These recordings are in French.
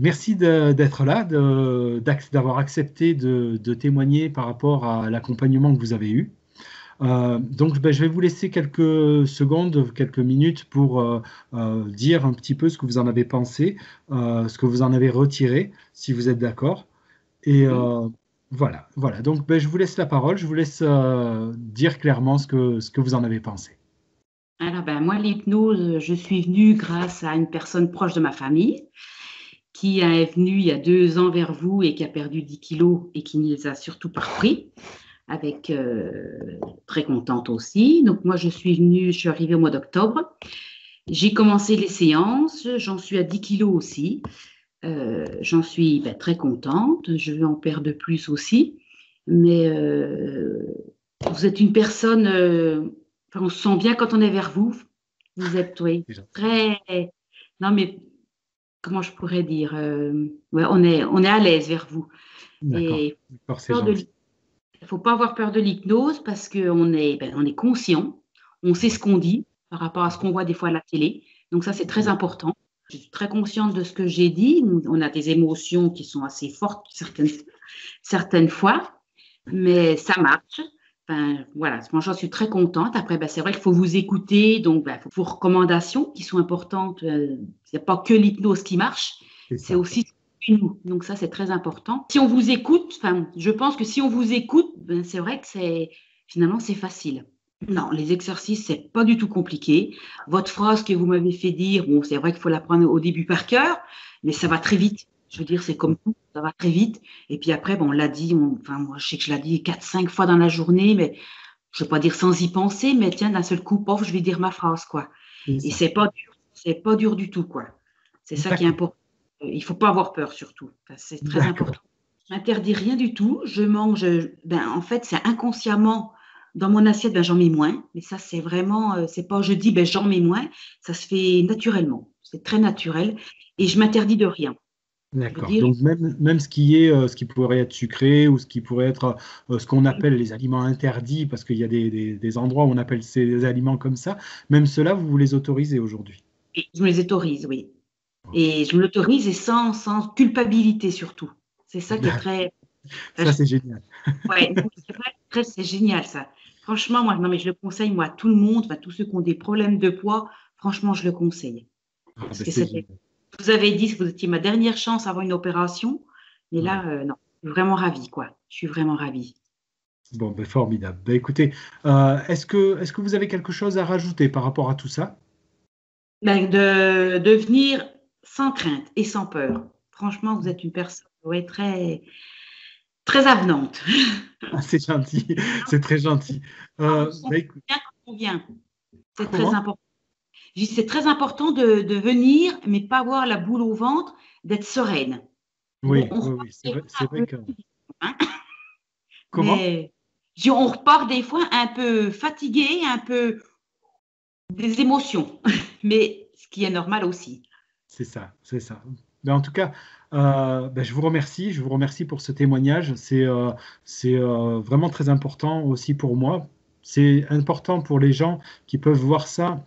Merci d'être là, d'avoir accepté de témoigner par rapport à l'accompagnement que vous avez eu. Donc, je vais vous laisser quelques secondes, quelques minutes pour dire un petit peu ce que vous en avez pensé, ce que vous en avez retiré, si vous êtes d'accord. Et Oui. voilà. Donc, je vous laisse la parole, je vous laisse dire clairement ce que vous en avez pensé. Alors, ben, moi, l'hypnose, je suis venue grâce à une personne proche de ma famille qui est venue il y a 2 ans vers vous et qui a perdu 10 kilos et qui ne les a surtout pas repris. Avec très contente aussi. Donc, moi, je suis arrivée au mois d'octobre. J'ai commencé les séances, j'en suis à 10 kilos aussi. J'en suis très contente. Je vais en perdre de plus aussi. Mais vous êtes une personne, enfin, on se sent bien quand on est vers vous. Vous êtes, oui, C'est gentil. très. Non, mais comment je pourrais dire ouais, on est à l'aise vers vous. D'accord, Et d'accord, c'est peur de gentil. il ne faut pas avoir peur de l'hypnose parce qu'on est, on est conscient, on sait ce Ouais. qu'on dit par rapport à ce qu'on voit des fois à la télé. Donc ça, c'est très important. Je suis très consciente de ce que j'ai dit. On a des émotions qui sont assez fortes certaines fois, mais ça marche. Enfin, voilà, moi j'en suis très contente. Après, c'est vrai qu'il faut vous écouter, donc il faut vos recommandations qui sont importantes. Il n'y a pas que l'hypnose qui marche, C'est c'est ça. aussi nous. Donc ça, c'est très important. Si on vous écoute, enfin, je pense que si on vous écoute, c'est vrai que finalement c'est facile. Non, les exercices, c'est pas du tout compliqué. Votre phrase que vous m'avez fait dire, bon, c'est vrai qu'il faut la prendre au début par cœur, mais ça va très vite. Je veux dire, c'est comme tout, ça va très vite. Et puis après, bon, on l'a dit, enfin, moi, je sais que je l'ai dit 4, 5 fois dans la journée, mais je ne vais pas dire sans y penser, mais tiens, d'un seul coup, pof, je vais dire ma phrase, quoi. C'est Et ça. c'est pas dur du tout, quoi. C'est ça qui est D'accord, important. Il ne faut pas avoir peur, surtout. Enfin, c'est très d'accord. important. Je m'interdis rien du tout. Je mange, en fait, c'est inconsciemment dans mon assiette, j'en mets moins. Mais ça, c'est vraiment, c'est pas je dis, j'en mets moins. Ça se fait naturellement. C'est très naturel. Et je m'interdis de rien. Je veux D'accord. dire, Donc même ce qui pourrait être sucré ou ce qui pourrait être ce qu'on appelle les aliments interdits, parce qu'il y a des endroits où on appelle ces aliments comme ça, même ceux-là, vous les autorisez aujourd'hui. je me les autorise, oui. Ok. Et je me l'autorise et sans culpabilité surtout. C'est ça qui est D'accord. très. Ça, c'est génial. Ouais, non, c'est vrai, c'est génial ça. Franchement, moi, non, mais je le conseille, moi, à tout le monde, enfin, tous ceux qui ont des problèmes de poids, franchement, je le conseille. Ah, Parce ben, que c'est génial. vous avez dit que vous étiez ma dernière chance avant une opération, mais Ouais. là, non, je suis vraiment ravie, quoi. Je suis vraiment ravie. Bon, ben, formidable. Ben, écoutez, est-ce que vous avez quelque chose à rajouter par rapport à tout ça? De venir sans crainte et sans peur. Franchement, vous êtes une personne ouais, très, très avenante. Ah, c'est gentil, c'est très gentil. On se sent Ben, écoute, bien quand on vient. C'est très comment? important. Je dis, c'est très important de venir, mais pas avoir la boule au ventre, d'être sereine. Bon, Oui, on oui, repart oui, des fois c'est un vrai peu, que. hein, Comment? mais je dis, on repart des fois un peu fatigué, un peu des émotions, mais ce qui est normal aussi. C'est ça, c'est ça. Ben, en tout cas, ben, je vous remercie pour ce témoignage. C'est vraiment très important aussi pour moi. C'est important pour les gens qui peuvent voir ça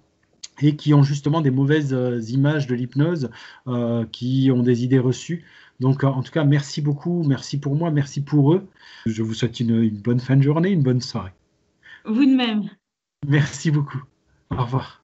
et qui ont justement des mauvaises images de l'hypnose, qui ont des idées reçues. Donc, en tout cas, merci beaucoup, merci pour moi, merci pour eux. Je vous souhaite une bonne fin de journée, une bonne soirée. Vous de même. Merci beaucoup. Au revoir.